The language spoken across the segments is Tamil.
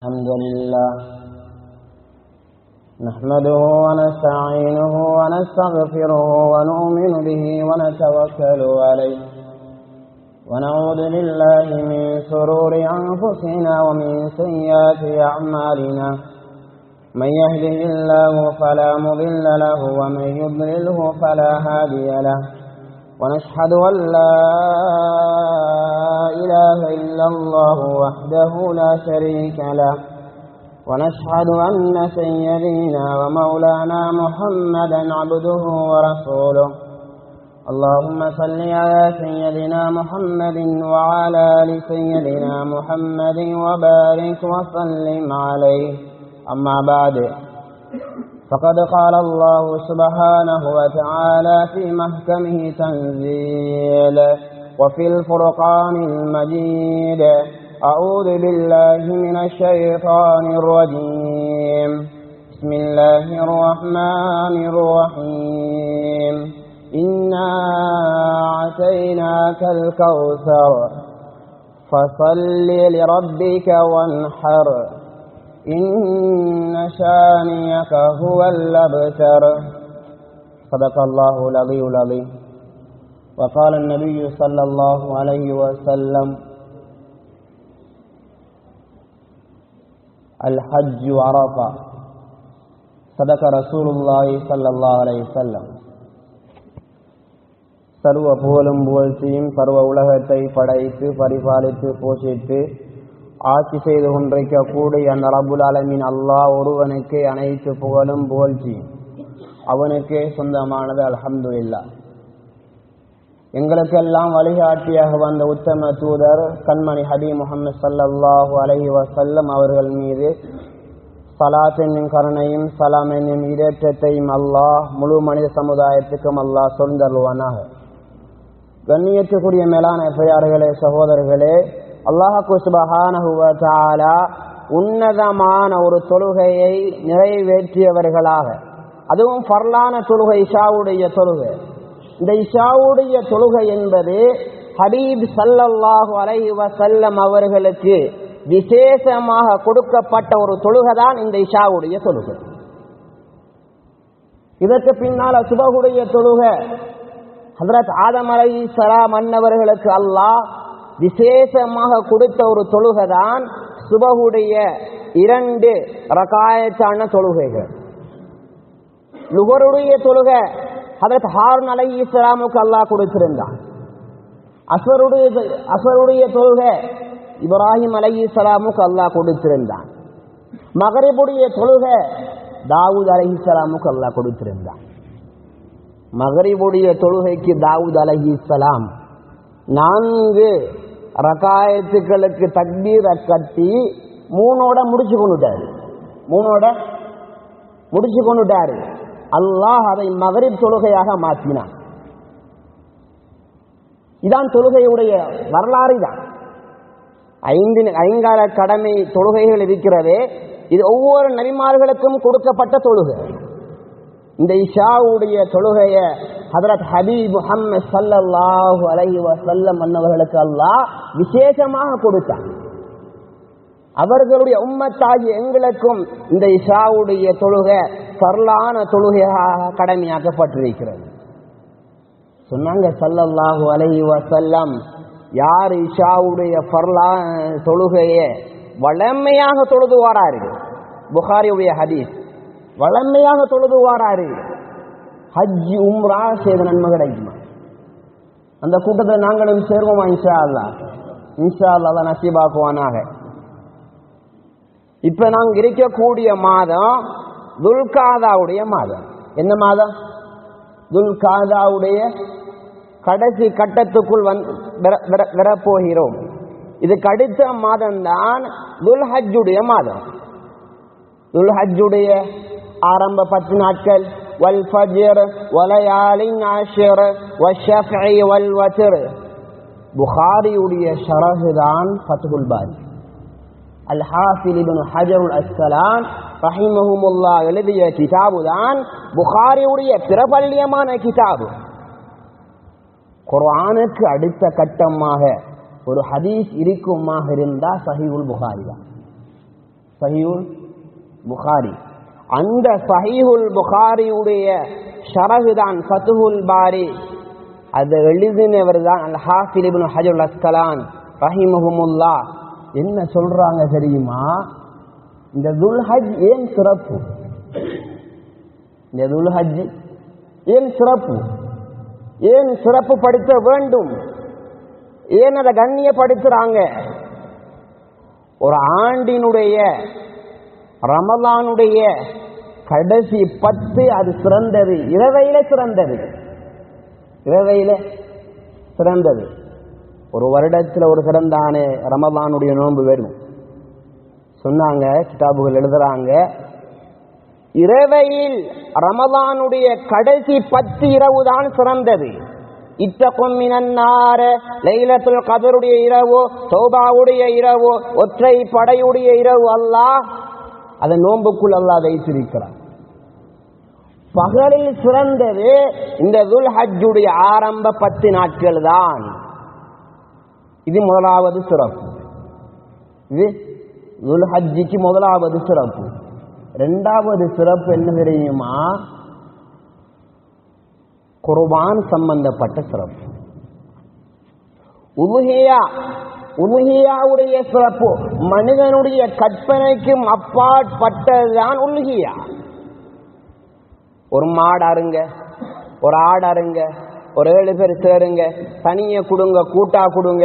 الحمد لله نحمده ونستعينه ونستغفره ونؤمن به ونتوكل عليه ونعوذ بالله من شرور أنفسنا ومن سيئات أعمالنا من يهده الله فلا مضل له ومن يضلله فلا هادي له ونشهد أن لا إله إلا الله وحده لا شريك له ونشهد أن سيدنا ومولانا محمدا عبده ورسوله اللهم صل على سيدنا محمد وعلى آل سيدنا محمد وبارك وسلم عليه أما بعد فقد قال الله سبحانه وتعالى في محكمه تنزيل وفي الفرقان المجيد أعوذ بالله من الشيطان الرجيم بسم الله الرحمن الرحيم إنا أعطيناك الكوثر فصل لربك وانحر إن شانئك هو الأبتر صدق الله العلي العظيم وقال النبي صلى الله عليه وسلم الحج عرفة صدق رسول الله صلى الله عليه وسلم சர்வ புகழும் புகழ்ச்சியும் சர்வ உலகத்தை படைத்து பரிபாலித்து போஷித்து ஆட்சி செய்து கொண்டிருக்கக்கூடிய அந்த ரப்புல் ஆலமீன் அல்லாஹ் ஒருவனுக்கு அனைத்து புகழும் புகழ்ச்சியும் அவனுக்கே சொந்தமானது. அல்ஹம்துலில்லாஹ். எங்களுக்கெல்லாம் வழிகாட்டியாக வந்த உத்தம தூதர் கண்மணி ஹபீப் முஹம்மது ஸல்லல்லாஹு அலைஹி வஸல்லம் அவர்கள் மீது ஸலாத் என்னும் கருணையும் சலாம் என்னும் இடேற்றத்தையும் அல்லாஹ் முழு மனித சமுதாயத்துக்கும் அல்லாஹ் சொந்தருவானாக. கண்ணியத்துக்குரிய மேலான பெரியார்களே, சகோதரர்களே, அல்லாஹு சுப்ஹானஹு வ தஆலா உன்னதமான ஒரு தொழுகையை நிறைவேற்றியவர்களாக, அதுவும் ஃபர்லான தொழுகை, இஷாவுடைய தொழுகை. இந்த இஷாவுடைய தொழுகை என்பது ஹபீப் ஸல்லல்லாஹு அலைஹி வஸல்லம் அவர்களுக்கு விசேஷமாக கொடுக்கப்பட்ட ஒரு தொழுகை தான் இந்த இஷாவுடைய தொழுகை. இதற்கு பின்னால சுபஹுடைய தொழுகை ஹஜ்ரத் ஆதம் அலைஹிஸ்ஸலாம் அன்னவர்களுக்கு அல்லாஹ் விசேஷமாக கொடுத்த ஒரு தொழுகை தான் சுபஹுடைய 2 ரகாயத்தான தொழுகைகள். லுஹருடைய தொழுகை ஹஜ்ரத் ஹாரூன் அலைஹிஸ்ஸலாமுக்கு அல்லாஹ் கொடுத்திருந்தான். அஸ்வருடைய தொழுகை இப்ராஹிம் அலைஹிஸ்ஸலாமுக்கு அல்லாஹ் கொடுத்திருந்தான். மகரிபுடைய தொழுகை தாவூத் அலைஹிஸ்ஸலாமுக்கு அல்லாஹ் கொடுத்திருந்தான். மகரிபுடைய தொழுகைக்கு தாவூத் அலைஹிஸ்ஸலாம் 4 ரகாயத்துக்களுக்கு தக்பீரை கட்டி 3ஓட முடிச்சு கொண்டுட்டாரு. அல்லாஹ் அதை மகரிப் தொழுகையாக மாற்றினான். இதான் தொழுகையுடைய வரலாறு. தான் 5 கடமை தொழுகைகள் இருக்கிறதே, இது ஒவ்வொரு நபிமார்களுக்கும் கொடுக்கப்பட்ட தொழுகை. இந்த இஷாவுடைய தொழுகையை ஹஜ்ரத் ஹபீப் முஹம்மது ஸல்லல்லாஹு அலைஹி வஸல்லம் அன்னவர்களுக்கு அல்லாஹ் விசேஷமாக கொடுத்தான். அவர்களுடைய உம்மத்தாகிய எங்களுக்கும் இந்த இஷாவுடைய தொழுகை ஃபர்லான தொழுகையாக கடமையாக்கப்பட்டிருக்கிறது. சொன்னாங்க ஸல்லல்லாஹு அலைஹி வஸல்லம், யார் இஷாவுடைய ஃபர்லான தொழுகையை வளமையாக தொழுது வாரார்கள், புகாரியுடைய ஹதீஸ், வளமையாக தொழுது வாராரு, ஹஜ் உம்ரா செய்த நன்மை கிடைக்குமா? அந்த கூட்டத்தில் நாங்களும் சேர்வோமா? இன்ஷா அல்லாஹ் தான் நசீபாக்குவானாக. இப்ப நாங்கள் இருக்கக்கூடிய மாதம் துல்காதாவுடைய மாதம். என்ன மாதம்? துல்காதாவுடைய கடைசி கட்டத்துக்குள் வரப்போகிறோம். இதுக்கு அடுத்த மாதம் தான் துல்ஹஜ்ஜுடைய மாதம். துல்ஹஜ்ஜுடைய ஆரம்ப 10 நாட்கள் வல் ஃபஜ்ர் வலயாலின் அஷ்ர் வஷ்ஷஃபி வல் வத்ர். புகாரியுடைய ஷரஹ் தான் ஃபத்ஹுல் பாரி. அல் ஹாஃபிஸ் இப்னு ஹஜர் அல் அஸ்கலான் ரஹிமஹுல்லாஹ் எழுதிய கிதாபு தான் புகாரியுடைய பிரபல்யமான கிதாபு. குர்ஆனுக்கு அடுத்த கட்டமாக ஒரு ஹதீஸ் இருக்குமாக இருந்தா சஹீஹுல் புகாரி தான். சஹீஹுல் புகாரி. அந்த சஹீஹுல் புகாரியுடைய ஷரஹ் தான் ஃபத்ஹுல் பாரி. அதை எழுதினவர் தான் அல் ஹாஃபிஸ் இப்னு ஹஜர் அஸ்கலான் ரஹிமஹுமுல்லாஹ். என்ன சொல்றாங்க தெரியுமா? இந்த துல்ஹஜ் ஏன் சிறப்பு? இந்த துல்ஹஜ் ஏன் சிறப்பு? ஏன் சிறப்பு படுத்த வேண்டும்? ஏன் அதை கண்ணியப்படுத்துறாங்க? ஒரு ஆண்டினுடைய ரமலானுடைய கடைசி 10 அது சிறந்தது, இரவையில சிறந்தது, இரவையில சிறந்தது. ஒரு வருடத்தில் ஒரு சிறந்தான ரமலானுடைய நோன்பு வரும் சொன்னாங்க, கிதாபுகள் எழுதுறாங்க. இரவையில் ரமலானுடைய கடைசி 10 இரவு தான் சிறந்தது. இத்தகும் மினன்னார, லைலத்துல் கத்ருடைய இரவு, தௌபாவுடைய இரவு, ஒற்றை படையுடைய இரவு அல்லாஹ் அதை நோன்புக்குள் அல்லாஹ் வைத்திருக்கிறார். பகலில் சிறந்தது இந்த துல்ஹஜ்ஜுடைய ஆரம்ப 10 நாட்கள் தான். இது முதலாவது சிறப்பு. இது துல்ஹஜ்ஜுக்கு முதலாவது சிறப்பு. இரண்டாவது சிறப்பு என்ன தெரியுமா? குர்பான் சம்பந்தப்பட்ட சிறப்பு. உலுஹியாவுடைய சிறப்பு மனிதனுடைய கற்பனைக்கும் அப்பாற்பட்டதுதான் உலுஹியா. ஒரு மாடு அருங்க, ஒரு ஆடு அருங்க, ஒரு 7 பேர் சேருங்க, தனிய கொடுங்க, கூட்டா கொடுங்க,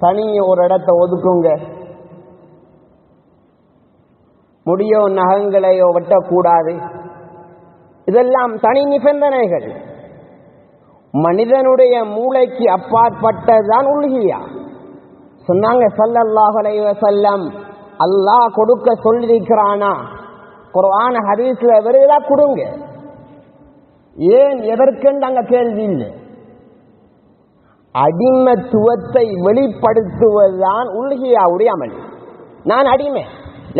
தனிய ஒரு இடத்தை ஒதுக்குங்க, முடியோ நகங்களையோ வெட்டக்கூடாது. இதெல்லாம் தனி நிபந்தனைகள். மனிதனுடைய மூளைக்கு அப்பாற்பட்டதுதான் உலுஹியா. சொன்னாங்க ஸல்லல்லாஹு அலைஹி வஸல்லம், அல்லாஹ் கொடுக்க சொல்லியிருக்கிறானா? குர்ஆன் ஹதீஸ்ல வருதா? கொடுங்க. ஏன் எதற்கென்று அங்க கேள்வி இல்லை. அடிமத்துவத்தை வெளிப்படுத்துவதுதான் உலுஹியாவுடைய அமல். நான் அடிமை.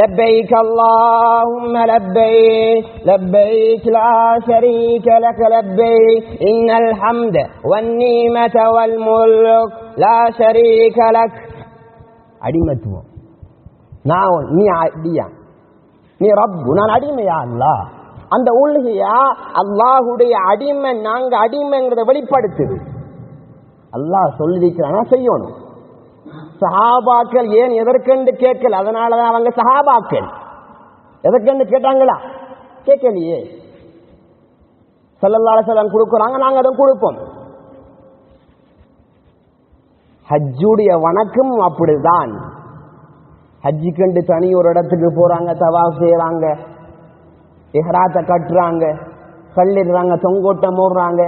لبيك اللهم لبيك لبيك لا شريك لك لبيك إن الحمد والنعمة والملك لا شريك لك. அடிமத்துவம். நான் நீ அடியா, நீ ரப்பு, நான் அடிமையா அல்லாஹ். அந்த உல்ஹியா அல்லாஹுடைய அடிமை, நாங்க அடிமைங்கிறத வெளிப்படுத்துது. அல்லாஹ் சொல்லிருக்கிறானா செய்யணும். சஹாபாக்கள் ஏன் எதற்கென்று கேட்கல? அதனாலதான் அவங்க சஹாபாக்கள். எதற்கென்று கேட்டாங்களா? கேட்கலையே. ஸல்லல்லாஹு அலைஹி வஸல்லம் கொடுக்குறாங்க, நாங்க அதை கொடுப்போம். ஹஜ்ஜுடைய வணக்கம் அப்படிதான். ஹஜ்ஜுக்கென்று தனி ஒரு இடத்துக்கு போறாங்க, தவாஃப் செய்யறாங்க, இஹ்ராத்தை கட்டுறாங்க, கல்லிடுறாங்க, தொங்கோட்டம் போடுறாங்க.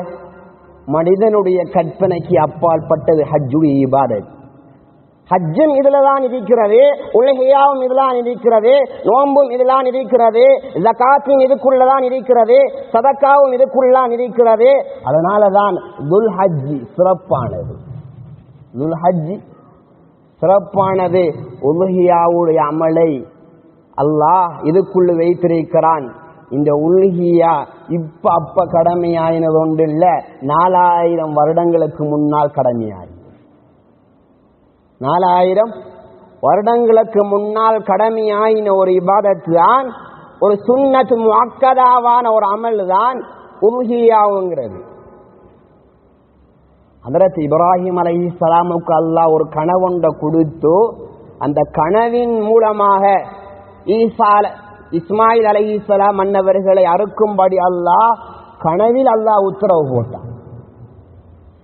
மனிதனுடைய கற்பனைக்கு அப்பாற்பட்டது ஹஜ்ஜுடைய இபாதத். ஹஜ்ஜும் இதுலதான் இருக்கிறது, உலகியாவும் இதுதான் இருக்கிறது, நோம்பும் இதுதான் இருக்கிறது, ஜகாத்தும் இதுக்குள்ளதான் இருக்கிறது, சதக்காவும் இதுக்குள்ளான் இருக்கிறது. அதனாலதான் துல்ஹஜ்ஜி சிறப்பானது. துல்ஹஜ்ஜி சிறப்பானது. உலுஹியாவுடைய அமலை அல்லாஹ் இதுக்குள்ள வைத்திருக்கிறான். இந்த உலுஹியா அப்ப கடமையாயினது ஒன்று இல்ல, 4000 வருடங்களுக்கு முன்னால் கடமையாயி. 4000 வருடங்களுக்கு முன்னால் கடமையாயின ஒரு இபாதத்து தான், ஒரு சுன்னத் முஅக்கதாவான ஒரு அமல் தான் உலுஹியாவுங்கிறது. ஹஜ்ரத் இப்ராஹிம் அலைஹிஸ்ஸலாமுக்கு அல்லாஹ் ஒரு கனவொன்றை கொடுத்து, அந்த கனவின் மூலமாக இஸ்மாயில் அலைஹிஸ்ஸலாம் மன்னவர்களை அறுக்கும்படி அல்லாஹ் கனவில் அல்லாஹ் உத்தரவு போட்டான்.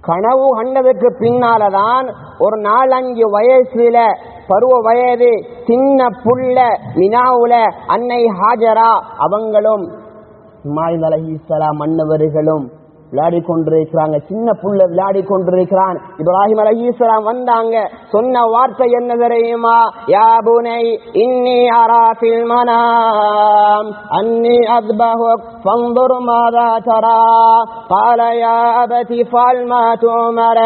கனவு கண்டதுக்கு பின்னால்தான் ஒரு 4-5 வயசுல, பருவ வயது சின்ன புள்ள மினாவுல அன்னை ஹாஜரா அவங்களும் இஸ்மாயில் அலைஹிஸ்ஸலாம் மன்னவர்களும் விளையாடி கொண்டிருக்கிறாங்க. சின்ன புள்ள விளையாடி கொண்டிருக்கிறான். இப்ராஹிம் அலைஹிஸ்ஸலாம் வந்தாங்க. சொன்ன வார்த்தை என்ன தெரியுமா? யா புனை இன்னி அரா ஃபில் மனாம் அன்னி அஸ்பஹுக் ஃபன்துர் மாதா தரா قال يا أبت فعل ما تؤمر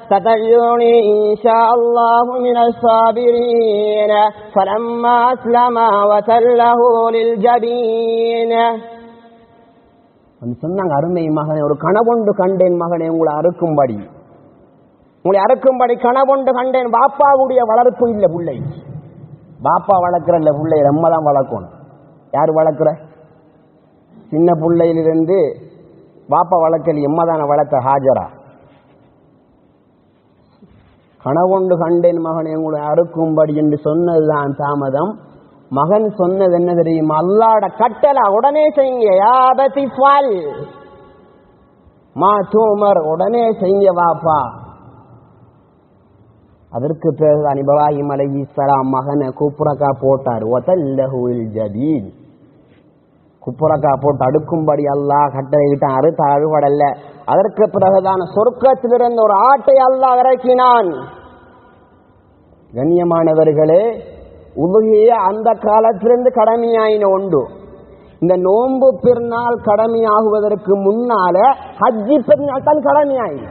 ستجدني إن شاء الله من الصابرين فلما أسلما وتله للجبين. சொன்னாங்க, அருமை மகனே, ஒரு கனவொன்று கண்டேன் மகனே, உங்களை அறுக்கும்படி கனவொன்று கண்டேன். பாப்பாவுடைய வளர்ப்பு இல்லை பிள்ளை. பாப்பா வளர்க்குற பிள்ளை நம்ம தான் வளர்க்கணும். யார் வளர்க்குற? சின்ன பிள்ளையிலிருந்து பாப்பா வளர்க்கல, எம்மா தானே வளர்த்த. ஹாஜரா கனவொண்டு கண்டேன் மகன் எங்களை அறுக்கும்படி என்று சொன்னதுதான் தாமதம். மகன் சொன்னது என்ன தெரியுமா? அல்லாஹ்வோட கட்டளை உடனே செய்யுங்க. யா பதி ஃபால் மா தூமர், உடனே செய்யுங்க வாப்பா. அதற்கு பிறகு இப்ராஹிம் அலைஹிஸ்ஸலாம் மகனை குப்புரக்கா போட்டார். வதல்லஹுல் ஜபீன், குப்புரக்கா போட்டு அடுக்கும்படி அல்லாஹ் கட்டளையிட்டான். அறுத்த அறுவடல்ல. அதற்கு பிறகுதான் சொர்க்கத்திலிருந்து ஒரு ஆட்டை அல்லாஹ் இறக்கினான். கண்ணியமானவர்களே, உதுகிய அந்த காலத்திலிருந்து கடமையாயின உண்டு. இந்த நோன்பு பெருநாள் கடமையாகுவதற்கு முன்னால ஹஜ்ஜி பெருநாள் தான் கடமையாயி.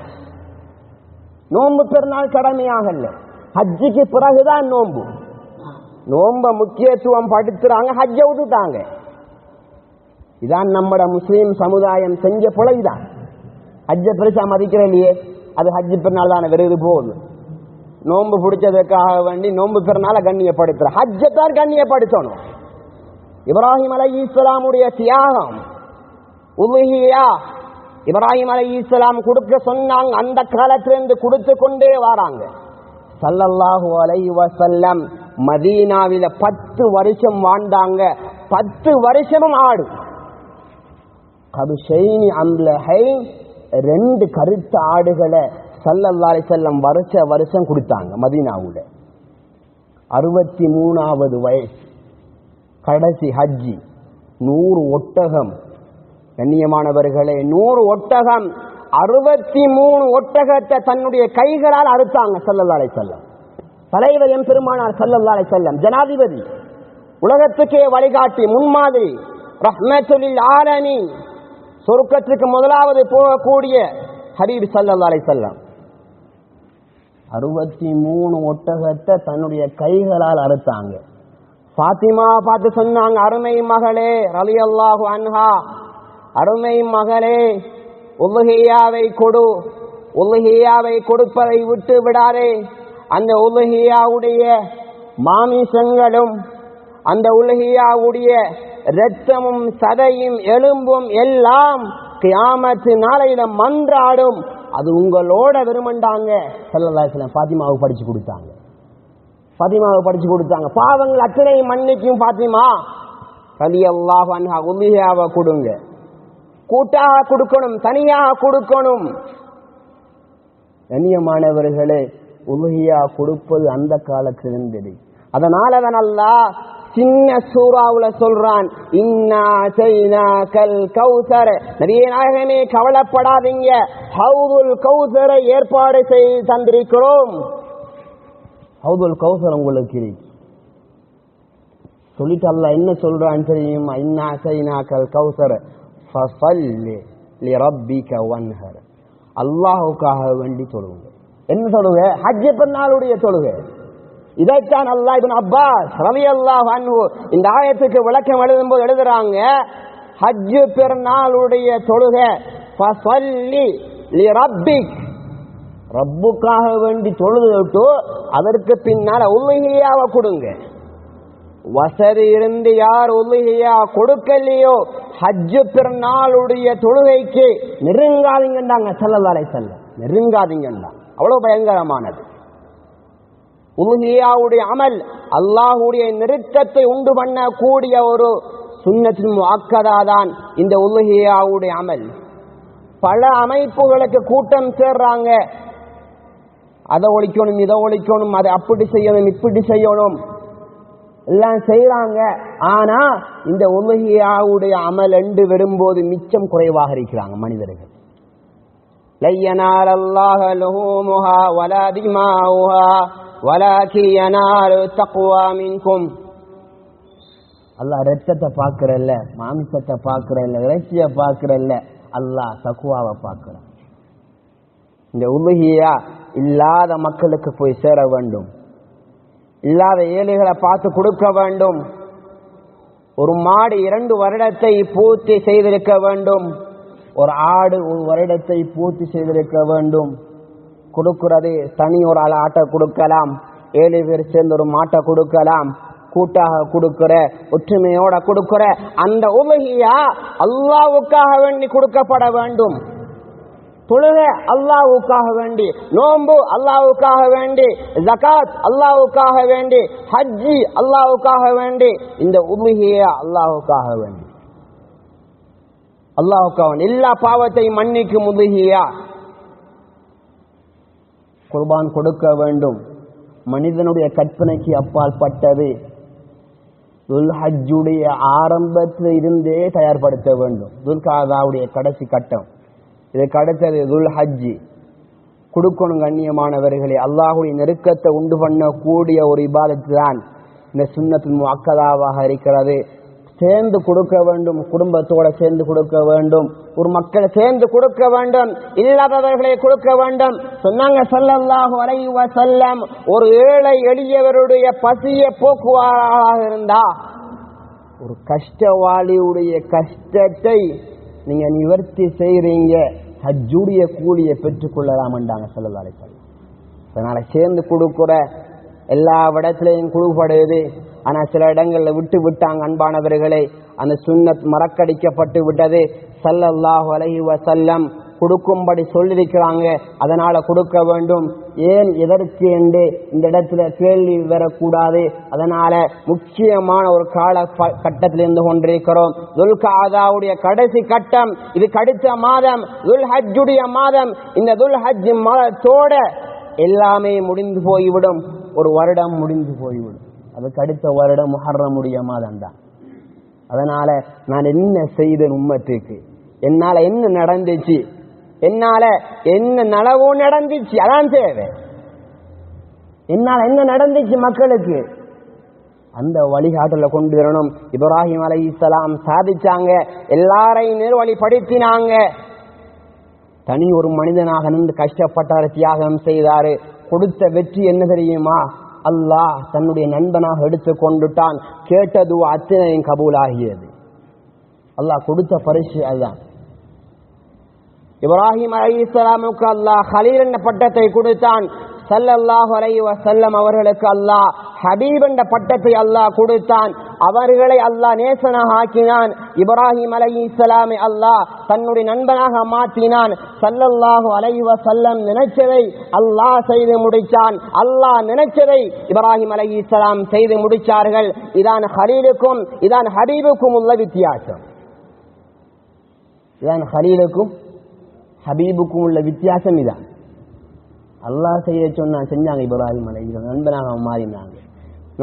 நோன்பு பெருநாள் கடமையாகல, ஹஜ்ஜிக்கு பிறகுதான் நோன்பு. நோம்ப முக்கியத்துவம் படுத்துறாங்க, ஹஜ்ஜ விட்டுட்டாங்க. இதான் நம்மட முஸ்லீம் சமுதாயம் செஞ்ச பிழைதான். ஹஜ்ஜ பெருசா மதிக்கிற இல்லையே, அது ஹஜ்ஜி பெருநாள் தானே வெறுது போகுது. நோன்பு பிடிச்சதுக்காக வேண்டி நோன்பு பெருநாளை கண்ணியப்படுத்துற, ஹஜ்ஜத்தான் கண்ணியப்படுத்தணும். இப்ராஹிம் அலைஹிஸ்ஸலாமுடைய தியாகம் உலுஹியா. இப்ராஹிம் அலைஹிஸ்ஸலாம் கொடுக்க சொன்னாங்க, அந்த காலத்திலிருந்து கொடுத்து கொண்டே வராங்க. ஸல்லல்லாஹு அலைஹி வஸல்லம் மதீனாவில 10 வருஷம் வாழ்ந்தாங்க. 10 வருஷமும் ஆடு கபிஷைனி அம்லஹை, 2 கருத்த ஆடுகளை ஸல்லல்லாஹு அலைஹி வஸல்லம் வருஷம் கொடுத்தாங்க மதீனாவுல. 63வது வயசு கடைசி ஹஜ்ஜி. 100 ஒட்டகம். கண்ணியமானவர்களே, 100 ஒட்டகம், 63 ஒட்டகத்தை தன்னுடைய கைகளால் அறுத்தாங்க ஸல்லல்லாஹு அலைஹி வஸல்லம். தலைவர் எம் பெருமானார் ஸல்லல்லாஹு அலைஹி வஸல்லம், ஜனாதிபதி, உலகத்துக்கே வழிகாட்டி, முன்மாதிரி, ரஹ்மத்துல் ஆலமீன், சொர்க்கத்துக்கு முதலாவது போகக்கூடிய ஹபீப் ஸல்லல்லாஹு அலைஹி வஸல்லம் 63 ஒட்டகத்தை தன்னுடைய கைகளால் அறுத்தாங்க. ஃபாத்திமா பார்த்து சொன்னாங்க, அருமை மகளே ரலியல்லாஹு அன்ஹா, அருமை மகளே, உலுஹியாவை கொடு. உலுஹியாவை கொடுப்பதை விட்டு விடாதே. அந்த உலுஹியாவுடைய மாமிசங்களும் அந்த உலுஹியாவுடைய இரத்தமும் சதையும் எலும்பும் எல்லாம் கியாமத்து நாளையில மன்றாடும். அது உங்களோட விரும்பண்டாங்க. ஸல்லல்லாஹு அலைஹி வஸல்லம் ஃபாத்திமாவுக்கு படிச்சு கொடுத்தாங்க. ஃபாத்திமாவை படிச்சு கொடுத்தாங்க. பாவங்கள் அத்தனை மன்னிக்கும் ஃபாத்திமா ரலியல்லாஹு அன்ஹா. உலுஹியாவை கொடுங்க. கூட்டாக கொடுக்கணும், தனியாக கொடுக்கணும். கண்ணியமானவர்களே, உலுஹியா கொடுப்பது அந்த காலத்தில் இருந்தது. அதனாலதான் அல்லாஹ் சின்ன சூறாவுல சொல்றான், இன்னா அதைனாகல் கௌஸர். நபியே நாயகமே, கவலைப்படாதீங்க, ஹவுதுல் கௌஸரை ஏற்பாடு செய்து தந்திருக்கிறோம். ஹவுதுல் கௌஸர் உங்களுக்கு இருக்கு சொல்லிட்டு அல்லாஹ் என்ன சொல்றான் தெரியுமா? இன்னா அதைனாகல் கௌஸர் ஃபஸல்லி லிரப்பிக வன்ஹர். அல்லாஹ்வுக்காக வேண்டி தொழுங்க. என்ன தொழுக? ஹஜ் பெருநாளுடைய தொழுக. இதைத்தான் அல்லாஹ் இப்னு அப்பாஸ் ரலியல்லாஹு அன்ஹு இந்த ஆயத்துக்கு விளக்கம் எழுதும்போது எழுதுறாங்க, ஹஜ் பெருநாளுடைய தொழுக ஃபஸல்லி லிரப்பிக், ரப்புக்காக வேண்டி தொழுதுட்டு அதற்கு பின்னால உலுஹியாவை கொடுங்க. வசதி இருந்து யார் உலுஹியா கொடுக்கலையோ ஹஜ் பெருநாளுடைய தொழுகைக்கு நெருங்காதீங்கன்றாங்க ஸல்லல்லாஹு அலைஹி வஸல்லம். நெருங்காதீங்கண்டா, அவ்வளவு பயங்கரமானது. உலுஹியாவுடைய அமல் அல்லாஹ்வுடைய நெருக்கத்தை உண்டு பண்ணக்கூடிய ஒரு சுன்னத்துல் முஅக்கதாதான் இந்த உலுஹியாவுடைய அமல். பல அமைப்புகளுக்கு கூட்டம் சேர்றாங்க, அதை ஒழிக்கணும், இதை ஒழிக்கணும், அதை அப்படி செய்யணும், இப்படி செய்யணும், எல்லாம் செய்யறாங்க. ஆனா இந்த உலுஹியாவுடைய அமல் என்று வரும்போது மிச்சம் குறைவாக இருக்கிறாங்க மனிதர்கள். லய்யனாலல்லாஹ லஹூமுஹா வலா திமாஉஹா வலாகி யனாலு தக்வா மின்கும். அல்லாஹ் ரத்தத்தை பார்க்கறல்ல, மாமிசத்தை பார்க்கறல்ல, இறைச்சியை பார்க்கறல்ல, அல்லாஹ் தக்வாவை பார்க்கிறான். இந்த உலுஹியா இல்லாத மக்களுக்கு போய் சேர வேண்டும். இல்லாத ஏழைகளை பார்த்து கொடுக்க வேண்டும். ஒரு மாடு 2 வருடத்தை பூர்த்தி செய்திருக்க வேண்டும். ஒரு ஆடு 1 வருடத்தை பூர்த்தி செய்திருக்க வேண்டும். கொடுக்கிறது தனி ஒரு ஆட்டை கொடுக்கலாம், 7 பேர் சேர்ந்து ஒரு மாட்டை கொடுக்கலாம். கூட்டாக கொடுக்கிற, ஒற்றுமையோட கொடுக்கிற அந்த உலகியா அல்லாஹ்வுக்காக வேண்டி கொடுக்கப்பட வேண்டும். தொழுகை அல்லாஹ்வுக்காக வேண்டி, நோன்பு அல்லாஹ்வுக்காக வேண்டி, ஜகாத் அல்லாஹ்வுக்காக வேண்டி, ஹஜ்ஜி அல்லாஹ்வுக்காக வேண்டி, இந்த உலகியா அல்லாஹ்வுக்காக வேண்டி, அல்லாஹ்வுக்காக வேண்டி எல்லா பாவத்தையும் மன்னிக்கும் உலகியா. குர்பான் கொடுக்க வேண்டும், மனிதனுடைய கற்பனைக்கு அப்பால் பட்டது. துல்ஹஜ்ஜுடைய ஆரம்பத்தில் இருந்தே தயார்படுத்த வேண்டும். துல்காதாவுடைய கடைசி கட்டம், இதுக்கு அடுத்தது துல்ஹஜ்ஜி. கொடுக்கணும் கண்ணியமானவர்களே. அல்லாஹுடைய நெருக்கத்தை உண்டு பண்ணக்கூடிய ஒரு இபாதத்து தான் இந்த சுன்னத்துல் முஅக்கதாவாக இருக்கிறது. சேர்ந்து கொடுக்க வேண்டும், குடும்பத்தோட சேர்ந்து கொடுக்க வேண்டும், ஒரு மக்களை சேர்ந்து கொடுக்க வேண்டும், இல்லாதவர்களை கொடுக்க வேண்டும். சொன்னாங்க ஸல்லல்லாஹு அலைஹி வஸல்லம், ஒரு ஏழை எளியவருடைய பசியை போக்குவராக இருந்தா ஒரு கஷ்டவாளியுடைய கஷ்டத்தை நீங்க நிவர்த்தி செய்றீங்க, ஹஜ்ஜுடைய கூலியை பெற்றுக்கொள்ளலாம்ண்டாங்க ஸல்லல்லாஹு அலைஹி வஸல்லம். அதனால சேர்ந்து கொடுக்கிற எல்லா இடத்திலையும் குழுபடுது. ஆனா சில இடங்கள்ல விட்டு விட்டாங்க அன்பானவர்களே, அந்த சுன்னத் மறக்கடிக்கப்பட்டு விட்டது. ஸல்லல்லாஹு அலைஹி வஸல்லம் கொடுக்கும்படி சொல்லியிருக்கிறாங்க, அதனால கொடுக்க வேண்டும். ஏன் எதற்கு என்று இந்த இடத்துல கேள்வி வரக்கூடாது. அதனால முக்கியமான ஒரு கால கட்டத்தில் இருந்து கொண்டிருக்கிறோம். துல்காதாவுடைய கடைசி கட்டம், இது அடுத்த மாதம் துல்ஹஜ்ஜுடைய மாதம். இந்த துல்ஹஜ் மாதத்தோட எல்லாமே முடிந்து போய்விடும், ஒரு வருடம் முடிந்து போய்விடும். அதுக்கு அடுத்த வருடம் முஹர்ரமுடைய மாதம் தான். அதனால நான் என்ன செய்தேன் உம்மத்துக்கு, என்னால என்ன நடந்துச்சு, என்னால என்ன நலவோ நடந்துச்சு, அதான் தேவை. என்னால என்ன நடந்துச்சு மக்களுக்கு, அந்த வழிகாட்டல கொண்டு வரணும். இப்ராஹிம் அலைஹிஸ்ஸலாம் சாதிச்சாங்க, எல்லாரையும் நேர்வழிப்படுத்தினாங்க. தனி ஒரு மனிதனாக நின்று கஷ்டப்பட்டாரு, தியாகம் செய்தாரு. கொடுத்த வெற்றி என்ன தெரியுமா? அல்லாஹ் தன்னுடைய நண்பனாக எடுத்து கொண்டுட்டான். கேட்டது அத்தனையும் கபூலாகியது. அல்லாஹ் கொடுத்த பரிசு அதுதான். இப்ராஹிம் அலைஹிஸ்ஸலாமுக்கு அல்லாஹ் கலீல் என்ற பட்டத்தை கொடுத்தான். ஸல்லல்லாஹு அலைஹி வஸல்லம் அவர்களுக்கு அல்லாஹ் ஹபீப் என்ற பட்டத்தை அல்லாஹ் கொடுத்தான். அவர்களை அல்லாஹ் நேசனாக ஆக்கினான். இப்ராஹிம் அலைஹிஸ்ஸலாமை அல்லாஹ் தன்னுடைய நண்பனாக மாற்றினான். ஸல்லல்லாஹு அலைஹி வஸல்லம் நினைச்சதை அல்லாஹ் செய்து முடித்தான். அல்லாஹ் நினைச்சதை இப்ராஹிம் அலைஹிஸ்ஸலாம் செய்து முடித்தார்கள். இதான் கலீலுக்கும் இதான் ஹபீபுக்கும் உள்ள வித்தியாசம். இதான் கலீலுக்கும் ஹபீபுக்கும் உள்ள வித்தியாசம். இதான் அல்லாஹ் செய்ய சொன்னா செஞ்சாங்க. இப்ராஹிம் அலைஹிஸ்ஸலாம் நண்பனாக மாறினாங்க.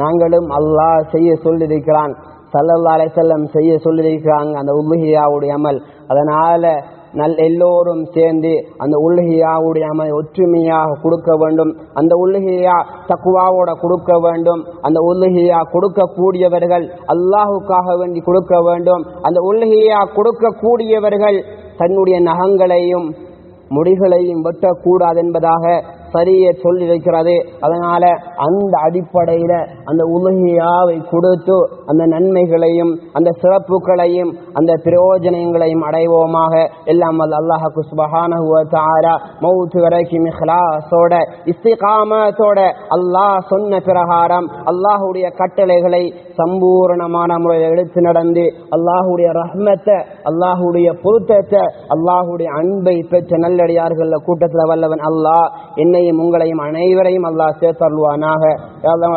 நாங்களும் அல்லாஹ் செய்ய சொல்லியிருக்கிறான், ஸல்லல்லாஹு அலைஹி வஸல்லம் செய்ய சொல்லியிருக்கிறாங்க அந்த உல்ஹியாவுடைய அமல். அதனால எல்லோரும் சேர்ந்து அந்த உல்ஹியாவுடைய அமல் ஒற்றுமையாக கொடுக்க வேண்டும். அந்த உல்ஹியா தக்வாவோட கொடுக்க வேண்டும். அந்த உல்ஹியா கொடுக்கக்கூடியவர்கள் அல்லாஹுக்காக வேண்டி கொடுக்க வேண்டும். அந்த உல்ஹியா கொடுக்கக்கூடியவர்கள் தன்னுடைய நகங்களையும் முடிகளையும் வெட்டக்கூடாது என்பதாக சரியே சொல்லியிருக்கிறது. அதனால அந்த அடிப்படையில அந்த உலகியாவை கொடுத்து அந்த நன்மைகளையும் அந்த சிறப்புகளையும் அந்த பிரயோஜனங்களையும் அடைவோமாக. எல்லாம் அல்லாஹ் சுப்ஹானஹு வ தஆலா மௌத் வரைக்கும் இஹ்லாஸோட இஸ்திகாமத்தோட அல்லாஹ் சொன்ன பிரகாரம் அல்லாஹ்வுடைய கட்டளைகளை சம்பூர்ணமான முறையில் எடுத்து நடந்து அல்லாஹ்வுடைய ரஹ்மத்தை, அல்லாஹ்வுடைய பொருத்தத்தை, அல்லாஹ்வுடைய அன்பை பெற்ற நல்லடியார்கள் கூட்டத்தில் வல்லவன் அல்லாஹ் என்னையும் உங்களையும் அனைவரையும் அல்லாஹ் சேர்த்தருள்வானாக.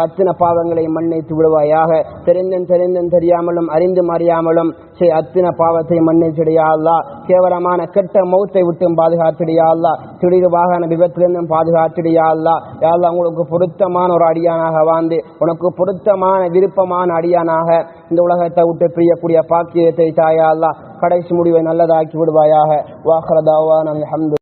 அத்தனை பாவங்களையும் மன்னித்து விடுவாயாக. தெரிந்தும் தெரியாமலும் அறிந்தும் அறியாமலும் அத்தனை பாவத்தை மன்னிச்சிடியா அல்லாஹ். கேவலமான கெட்ட மௌத்தை விட்டும் பாதுகாத்திடியா அல்லாஹ். திடீர் வாகன விபத்திலிருந்தும் பாதுகாத்திடியா அல்லாஹ். யாழ்லா உங்களுக்கு பொருத்தமான ஒரு அடியானாக வாழ்ந்து உனக்கு பொருத்தமான விருப்பமான அடியானாக இந்த உலகத்தை விட்டு பிரியக்கூடிய பாக்கியத்தை தாயா அல்லாஹ். கடைசி முடிவை நல்லதாக்கி விடுவாயாக. வாஹ்ர தாவானா அல்ஹம்து.